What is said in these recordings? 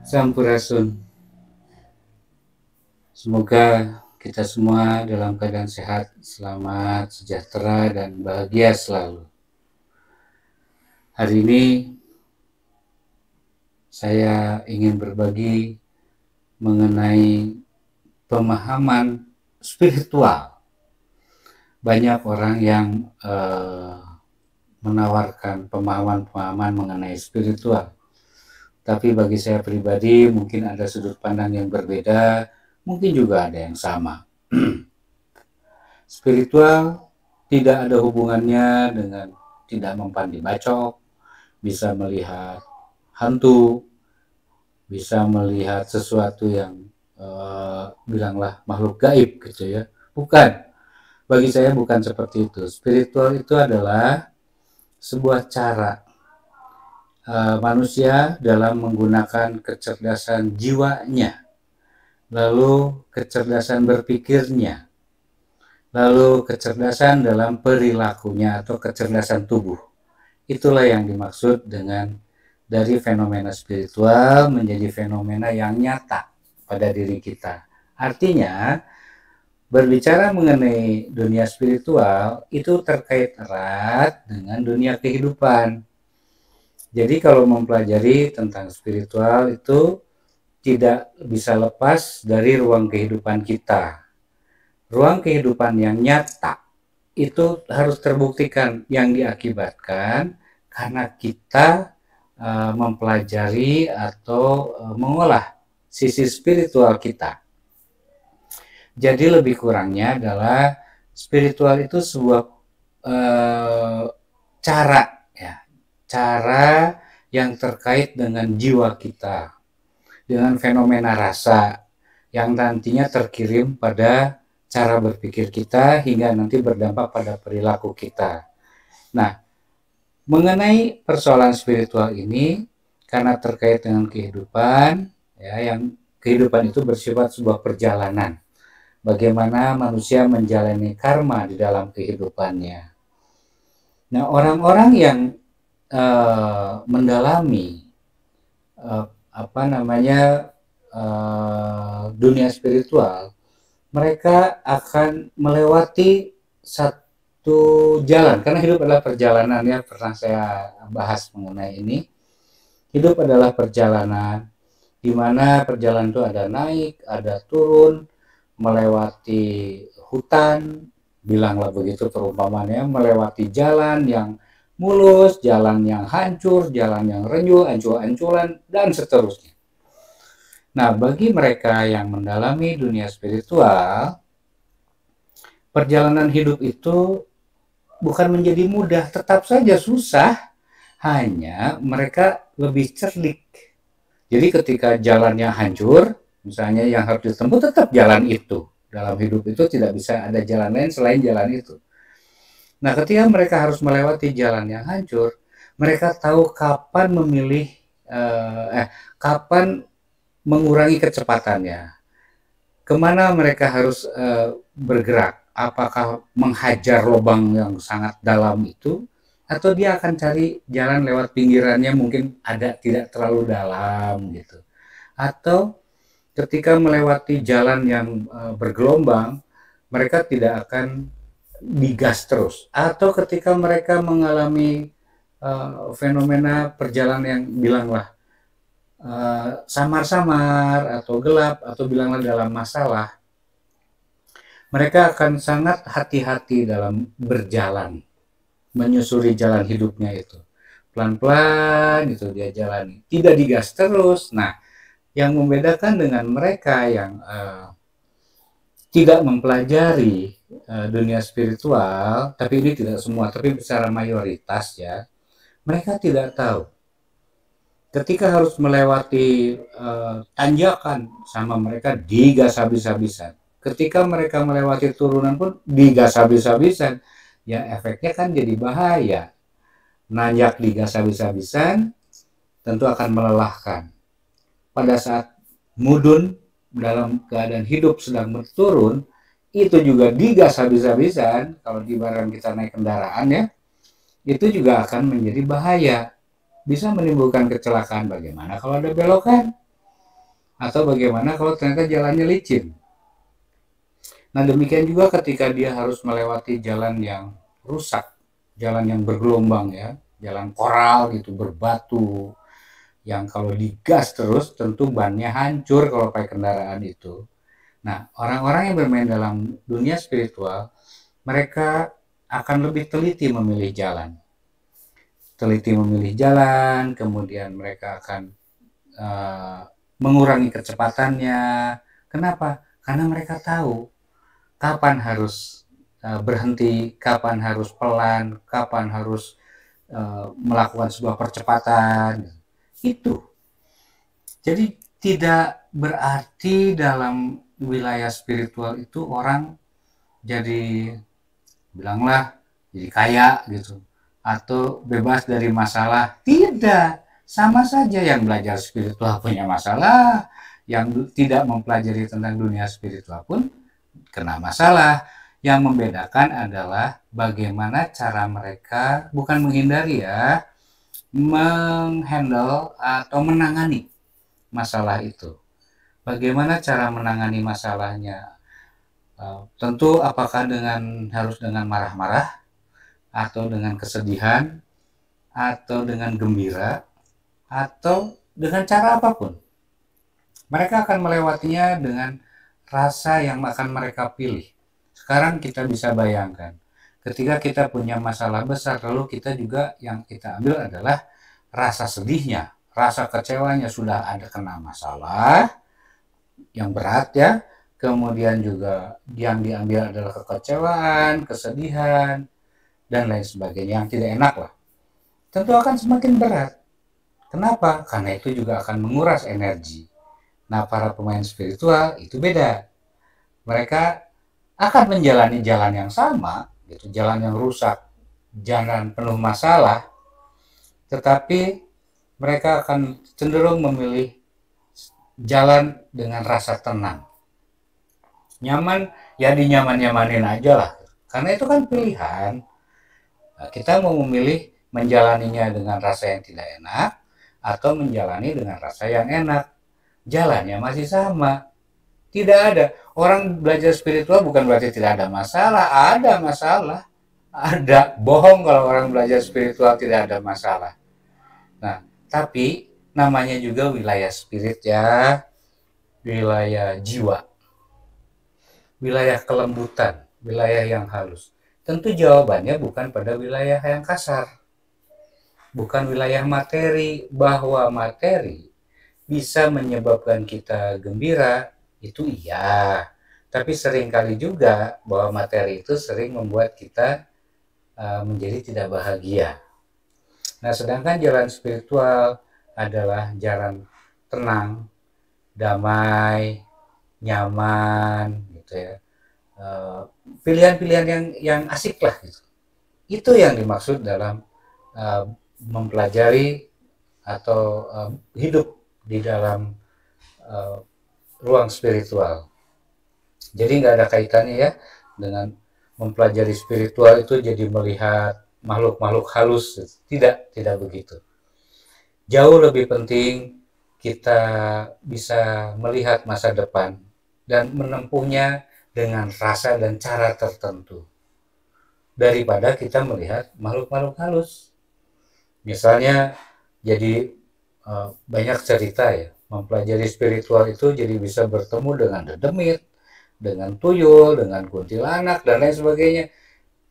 Sampurasun. Semoga kita semua dalam keadaan sehat, selamat, sejahtera, dan bahagia selalu. Hari ini saya ingin berbagi mengenai pemahaman spiritual. Banyak orang yang menawarkan pemahaman-pemahaman mengenai spiritual. Tapi bagi saya pribadi mungkin ada sudut pandang yang berbeda, mungkin juga ada yang sama. Spiritual tidak ada hubungannya dengan tidak mempandi bacok, bisa melihat hantu, bisa melihat sesuatu yang bilanglah makhluk gaib gitu ya. Bukan, bagi saya bukan seperti itu. Spiritual itu adalah sebuah cara manusia dalam menggunakan kecerdasan jiwanya, lalu kecerdasan berpikirnya, lalu kecerdasan dalam perilakunya atau kecerdasan tubuh. Itulah yang dimaksud dengan dari fenomena spiritual menjadi fenomena yang nyata pada diri kita. Artinya, berbicara mengenai dunia spiritual itu terkait erat dengan dunia kehidupan. Jadi kalau mempelajari tentang spiritual itu tidak bisa lepas dari ruang kehidupan kita. Ruang kehidupan yang nyata itu harus terbuktikan yang diakibatkan karena kita mempelajari atau mengolah sisi spiritual kita. Jadi lebih kurangnya adalah spiritual itu sebuah cara ya, cara yang terkait dengan jiwa kita, dengan fenomena rasa yang nantinya terkirim pada cara berpikir kita hingga nanti berdampak pada perilaku kita. Nah, mengenai persoalan spiritual ini karena terkait dengan kehidupan, ya, yang kehidupan itu bersifat sebuah perjalanan. Bagaimana manusia menjalani karma di dalam kehidupannya. Nah, orang-orang yang mendalami dunia spiritual, mereka akan melewati satu jalan, karena hidup adalah perjalanan ya, pernah saya bahas mengenai ini. Hidup adalah perjalanan, di mana perjalanan itu ada naik, ada turun, melewati hutan, bilanglah begitu perumpamannya, melewati jalan yang mulus, jalan yang hancur, jalan yang renyuh, ancur-ancuran, dan seterusnya. Nah, bagi mereka yang mendalami dunia spiritual, perjalanan hidup itu bukan menjadi mudah, tetap saja susah, hanya mereka lebih cerdik. Jadi ketika jalannya hancur, misalnya yang harus ditempuh tetap jalan itu. Dalam hidup itu tidak bisa ada jalan lain selain jalan itu. Nah, ketika mereka harus melewati jalan yang hancur, mereka tahu kapan memilih, kapan mengurangi kecepatannya. Kemana mereka harus bergerak? Apakah menghajar lubang yang sangat dalam itu, atau dia akan cari jalan lewat pinggirannya, mungkin ada tidak terlalu dalam gitu. Atau ketika melewati jalan yang bergelombang, mereka tidak akan digas terus. Atau ketika mereka mengalami fenomena perjalanan yang bilanglah samar-samar atau gelap atau bilanglah dalam masalah, mereka akan sangat hati-hati dalam berjalan, menyusuri jalan hidupnya itu. Pelan-pelan itu dia jalani, tidak digas terus. Nah, yang membedakan dengan mereka yang tidak mempelajari dunia spiritual, tapi ini tidak semua, tapi secara mayoritas ya, mereka tidak tahu. Ketika harus melewati tanjakan, sama mereka digas habis-habisan. Ketika mereka melewati turunan pun digas habis-habisan. Ya efeknya kan jadi bahaya. Nanjak digas habis-habisan tentu akan melelahkan. Pada saat mudun dalam keadaan hidup sedang berturun, itu juga digas habis-habisan. Kalau di barang kita naik kendaraan ya, itu juga akan menjadi bahaya, bisa menimbulkan kecelakaan. Bagaimana kalau ada belokan? Atau bagaimana kalau ternyata jalannya licin? Nah, demikian juga ketika dia harus melewati jalan yang rusak, jalan yang bergelombang ya, jalan koral gitu, berbatu, yang kalau digas terus tentu bannya hancur kalau pakai kendaraan itu. Nah, orang-orang yang bermain dalam dunia spiritual, mereka akan lebih teliti memilih jalan. Teliti memilih jalan, kemudian mereka akan uh, mengurangi kecepatannya. Kenapa? Karena mereka tahu kapan harus berhenti, kapan harus pelan, kapan harus melakukan sebuah percepatan. Itu. Jadi tidak berarti dalam wilayah spiritual itu orang jadi bilanglah jadi kaya gitu atau bebas dari masalah. Tidak, sama saja yang belajar spiritual punya masalah, yang tidak mempelajari tentang dunia spiritual pun kena masalah. Yang membedakan adalah bagaimana cara mereka bukan menghindari ya, menghandle atau menangani masalah itu. Bagaimana cara menangani masalahnya? Tentu apakah harus dengan marah-marah atau dengan kesedihan atau dengan gembira atau dengan cara apapun. Mereka akan melewatinya dengan rasa yang akan mereka pilih. Sekarang kita bisa bayangkan, ketika kita punya masalah besar, lalu kita juga yang kita ambil adalah rasa sedihnya, rasa kecewanya, sudah ada kena masalah yang berat ya, kemudian juga yang diambil adalah kekecewaan, kesedihan, dan lain sebagainya yang tidak enak lah. Tentu akan semakin berat. Kenapa? Karena itu juga akan menguras energi. Nah, para pemain spiritual itu beda. Mereka akan menjalani jalan yang sama, gitu, jalan yang rusak, jalan penuh masalah, tetapi mereka akan cenderung memilih jalan dengan rasa tenang. Nyaman, ya dinyaman-nyamanin aja lah. Karena itu kan pilihan. Nah, kita mau memilih menjalaninya dengan rasa yang tidak enak atau menjalani dengan rasa yang enak. Jalannya masih sama. Tidak ada. Orang belajar spiritual bukan berarti tidak ada masalah. Ada masalah. Ada. Bohong kalau orang belajar spiritual tidak ada masalah. Nah, tapi namanya juga wilayah spirit ya. Wilayah jiwa. Wilayah kelembutan. Wilayah yang halus. Tentu jawabannya bukan pada wilayah yang kasar. Bukan wilayah materi. Bahwa materi bisa menyebabkan kita gembira, itu iya. Tapi seringkali juga bahwa materi itu sering membuat kita menjadi tidak bahagia. Nah, sedangkan jalan spiritual adalah jalan tenang, damai, nyaman, gitu ya. Pilihan-pilihan yang asik lah, gitu. Itu yang dimaksud dalam mempelajari atau hidup di dalam ruang spiritual. Jadi nggak ada kaitannya ya dengan mempelajari spiritual itu jadi melihat makhluk-makhluk halus. Tidak begitu. Jauh lebih penting kita bisa melihat masa depan dan menempuhnya dengan rasa dan cara tertentu daripada kita melihat makhluk-makhluk halus. Misalnya jadi banyak cerita ya, mempelajari spiritual itu jadi bisa bertemu dengan dedemit, dengan tuyul, dengan kuntilanak, dan lain sebagainya.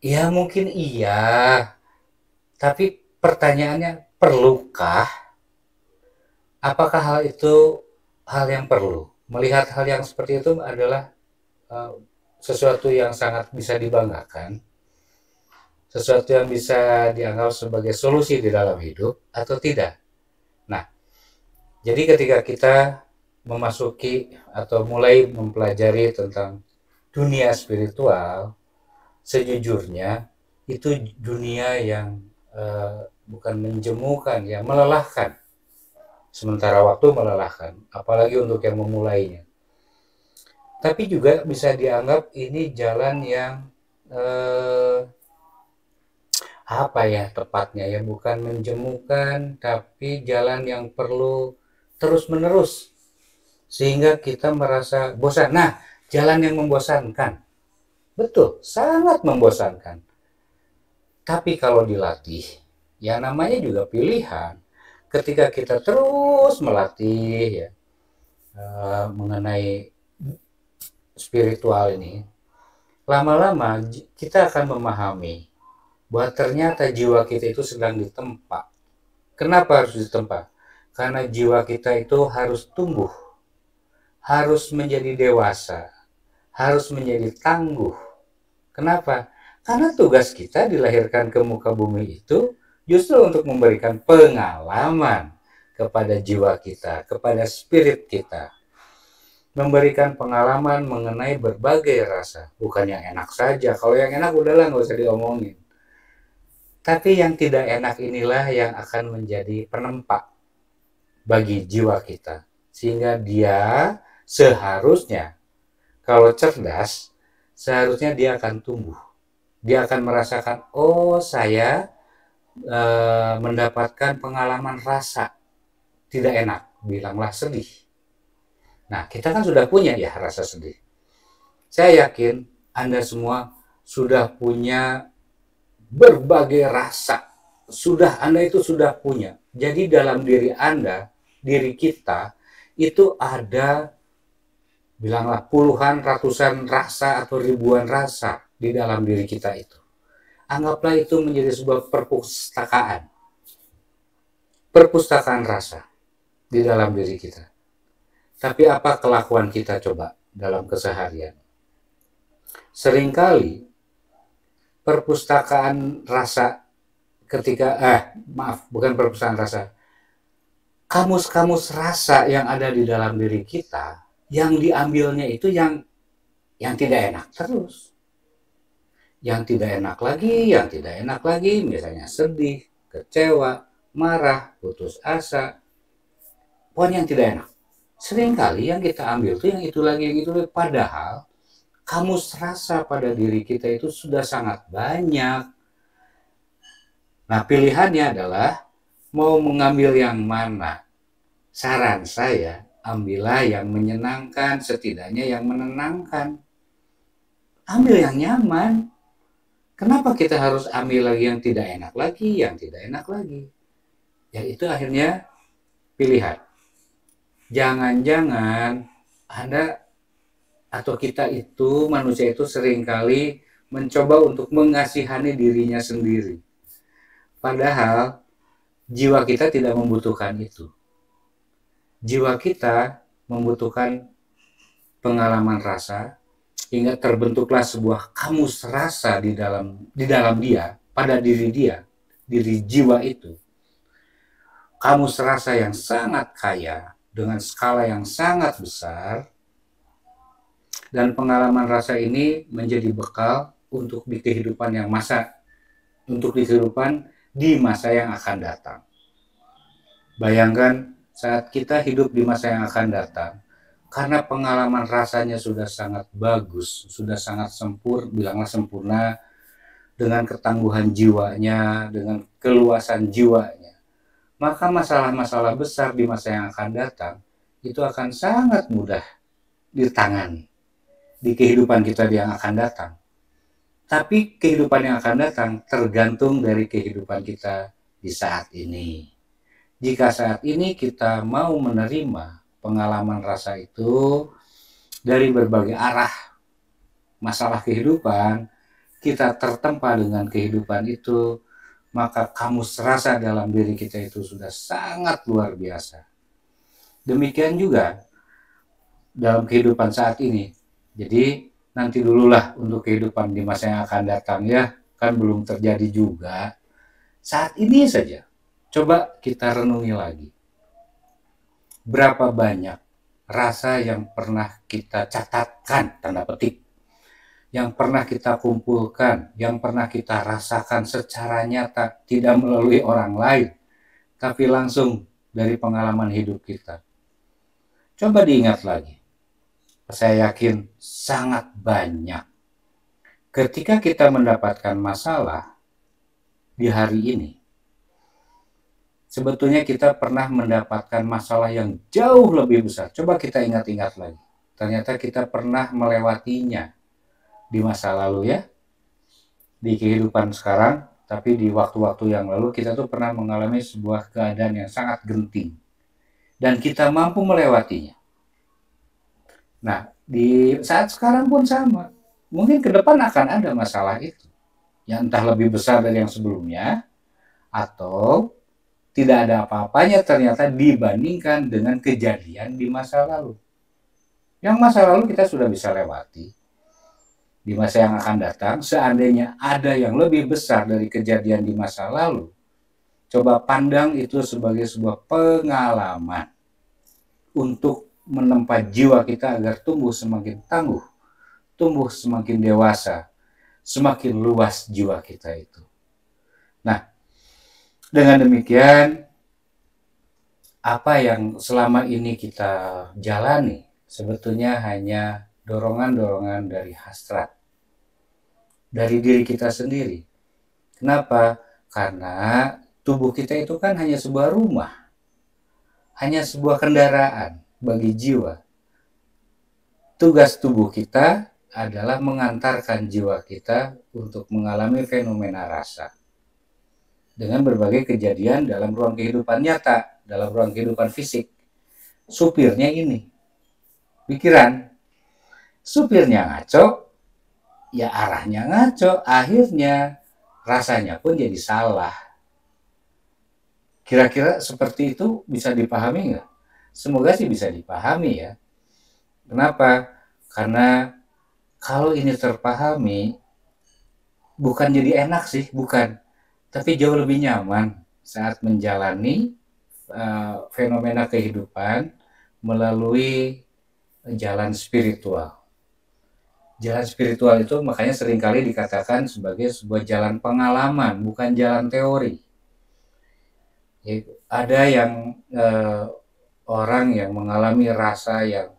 Ya mungkin iya, tapi pertanyaannya, perlukah? Apakah hal itu hal yang perlu? Melihat hal yang seperti itu adalah uh, sesuatu yang sangat bisa dibanggakan, sesuatu yang bisa dianggap sebagai solusi di dalam hidup, atau tidak? Nah, jadi ketika kita memasuki atau mulai mempelajari tentang dunia spiritual, sejujurnya itu dunia yang bukan menjemukan, ya melelahkan. Sementara waktu melelahkan, apalagi untuk yang memulainya. Tapi juga bisa dianggap ini jalan yang apa ya tepatnya ya, bukan menjemukan, tapi jalan yang perlu terus menerus sehingga kita merasa bosan. Nah, jalan yang membosankan, betul, sangat membosankan. Tapi kalau dilatih, ya namanya juga pilihan. Ketika kita terus melatih ya, mengenai spiritual ini, lama-lama kita akan memahami bahwa ternyata jiwa kita itu sedang ditempa. Kenapa harus ditempa? Karena jiwa kita itu harus tumbuh, harus menjadi dewasa, harus menjadi tangguh. Kenapa? Karena tugas kita dilahirkan ke muka bumi itu justru untuk memberikan pengalaman kepada jiwa kita, kepada spirit kita. Memberikan pengalaman mengenai berbagai rasa. Bukan yang enak saja. Kalau yang enak udahlah, nggak usah diomongin. Tapi yang tidak enak inilah yang akan menjadi penempa bagi jiwa kita. Sehingga dia seharusnya, kalau cerdas, seharusnya dia akan tumbuh. Dia akan merasakan, oh saya mendapatkan pengalaman rasa tidak enak, bilanglah sedih. Nah, kita kan sudah punya ya rasa sedih. Saya yakin Anda semua sudah punya berbagai rasa. Anda itu sudah punya. Jadi dalam diri Anda, diri kita, itu ada, bilanglah puluhan, ratusan rasa atau ribuan rasa di dalam diri kita itu. Anggaplah itu menjadi sebuah perpustakaan. Perpustakaan rasa di dalam diri kita. Tapi apa kelakuan kita coba dalam keseharian? Seringkali perpustakaan rasa bukan perpustakaan rasa. Kamus-kamus rasa yang ada di dalam diri kita, yang diambilnya itu yang tidak enak terus. Yang tidak enak lagi, misalnya sedih, kecewa, marah, putus asa, pokoknya yang tidak enak. Seringkali yang kita ambil itu yang itu lagi, padahal kamus rasa pada diri kita itu sudah sangat banyak. Nah, pilihannya adalah mau mengambil yang mana. Saran saya, ambillah yang menyenangkan, setidaknya yang menenangkan. Ambil yang nyaman. Kenapa kita harus ambil lagi yang tidak enak lagi? Ya itu akhirnya pilihan. Jangan-jangan Anda atau kita itu, manusia itu seringkali mencoba untuk mengasihani dirinya sendiri. Padahal jiwa kita tidak membutuhkan itu. Jiwa kita membutuhkan pengalaman rasa, hingga terbentuklah sebuah kamus rasa di dalam dia, pada diri dia, diri jiwa itu. Kamus rasa yang sangat kaya, dengan skala yang sangat besar, dan pengalaman rasa ini menjadi bekal untuk di kehidupan di masa yang akan datang. Bayangkan saat kita hidup di masa yang akan datang, karena pengalaman rasanya sudah sangat bagus, sudah sangat sempurna, dengan ketangguhan jiwanya, dengan keluasan jiwanya, maka masalah-masalah besar di masa yang akan datang itu akan sangat mudah ditangani di kehidupan kita yang akan datang. Tapi kehidupan yang akan datang tergantung dari kehidupan kita di saat ini. Jika saat ini kita mau menerima pengalaman rasa itu dari berbagai arah masalah kehidupan, kita tertempa dengan kehidupan itu, maka kamus rasa dalam diri kita itu sudah sangat luar biasa. Demikian juga dalam kehidupan saat ini. Jadi nanti dululah untuk kehidupan di masa yang akan datang ya, kan belum terjadi juga. Saat ini saja, coba kita renungi lagi. Berapa banyak rasa yang pernah kita catatkan, tanda petik, yang pernah kita kumpulkan, yang pernah kita rasakan secara nyata, tidak melalui orang lain, tapi langsung dari pengalaman hidup kita. Coba diingat lagi. Saya yakin sangat banyak. Ketika kita mendapatkan masalah di hari ini, sebetulnya kita pernah mendapatkan masalah yang jauh lebih besar. Coba kita ingat-ingat lagi. Ternyata kita pernah melewatinya di masa lalu ya, di kehidupan sekarang, tapi di waktu-waktu yang lalu kita tuh pernah mengalami sebuah keadaan yang sangat genting. Dan kita mampu melewatinya. Nah, di saat sekarang pun sama. Mungkin ke depan akan ada masalah itu. Yang entah lebih besar dari yang sebelumnya, atau tidak ada apa-apanya ternyata dibandingkan dengan kejadian di masa lalu. Yang masa lalu kita sudah bisa lewati. Di masa yang akan datang, seandainya ada yang lebih besar dari kejadian di masa lalu, coba pandang itu sebagai sebuah pengalaman untuk menempa jiwa kita agar tumbuh semakin tangguh, tumbuh semakin dewasa, semakin luas jiwa kita itu. Nah, dengan demikian, apa yang selama ini kita jalani sebetulnya hanya dorongan-dorongan dari hasrat, dari diri kita sendiri. Kenapa? Karena tubuh kita itu kan hanya sebuah rumah, hanya sebuah kendaraan bagi jiwa. Tugas tubuh kita adalah mengantarkan jiwa kita untuk mengalami fenomena rasa dengan berbagai kejadian dalam ruang kehidupan nyata, dalam ruang kehidupan fisik. Supirnya ini, pikiran. Supirnya ngaco, ya arahnya ngaco, akhirnya rasanya pun jadi salah. Kira-kira seperti itu bisa dipahami nggak? Semoga sih bisa dipahami ya. Kenapa? Karena kalau ini terpahami, bukan jadi enak sih, bukan. Tapi jauh lebih nyaman saat menjalani fenomena kehidupan melalui jalan spiritual. Jalan spiritual itu makanya seringkali dikatakan sebagai sebuah jalan pengalaman, bukan jalan teori. Ada yang orang yang mengalami rasa yang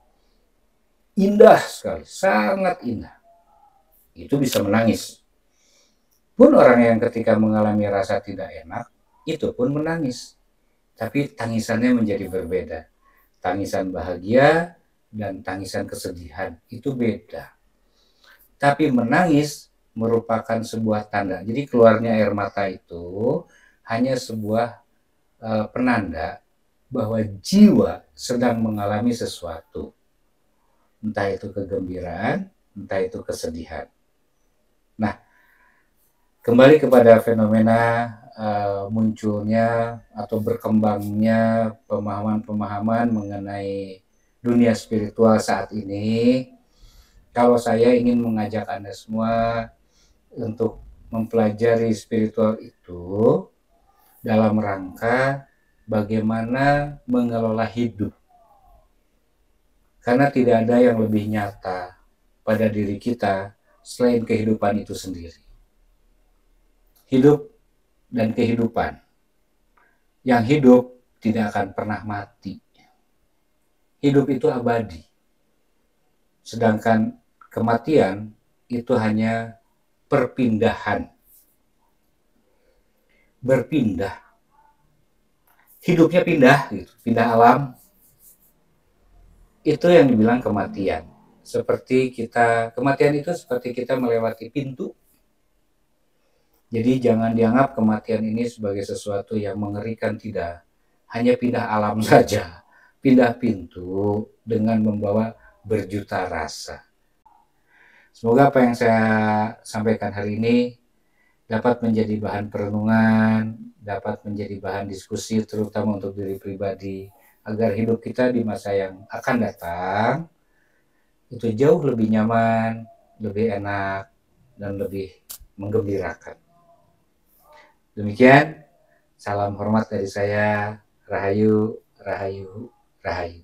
indah sekali, sangat indah. Itu bisa menangis. Pun orang yang ketika mengalami rasa tidak enak, itu pun menangis. Tapi tangisannya menjadi berbeda. Tangisan bahagia dan tangisan kesedihan itu beda. Tapi menangis merupakan sebuah tanda. Jadi keluarnya air mata itu hanya sebuah penanda bahwa jiwa sedang mengalami sesuatu. Entah itu kegembiraan, entah itu kesedihan. Nah, kembali kepada fenomena munculnya atau berkembangnya pemahaman-pemahaman mengenai dunia spiritual saat ini, kalau saya ingin mengajak Anda semua untuk mempelajari spiritual itu dalam rangka bagaimana mengelola hidup. Karena tidak ada yang lebih nyata pada diri kita selain kehidupan itu sendiri. Hidup dan kehidupan. Yang hidup tidak akan pernah mati. Hidup itu abadi. Sedangkan kematian itu hanya perpindahan. Berpindah. Hidupnya pindah, gitu. Pindah alam. Itu yang dibilang kematian. Kematian itu seperti kita melewati pintu. Jadi jangan dianggap kematian ini sebagai sesuatu yang mengerikan, tidak. Hanya pindah alam saja. Pindah pintu dengan membawa berjuta rasa. Semoga apa yang saya sampaikan hari ini dapat menjadi bahan perenungan, dapat menjadi bahan diskusi terutama untuk diri pribadi, agar hidup kita di masa yang akan datang itu jauh lebih nyaman, lebih enak, dan lebih menggembirakan. Demikian, salam hormat dari saya, Rahayu, Rahayu, Rahayu.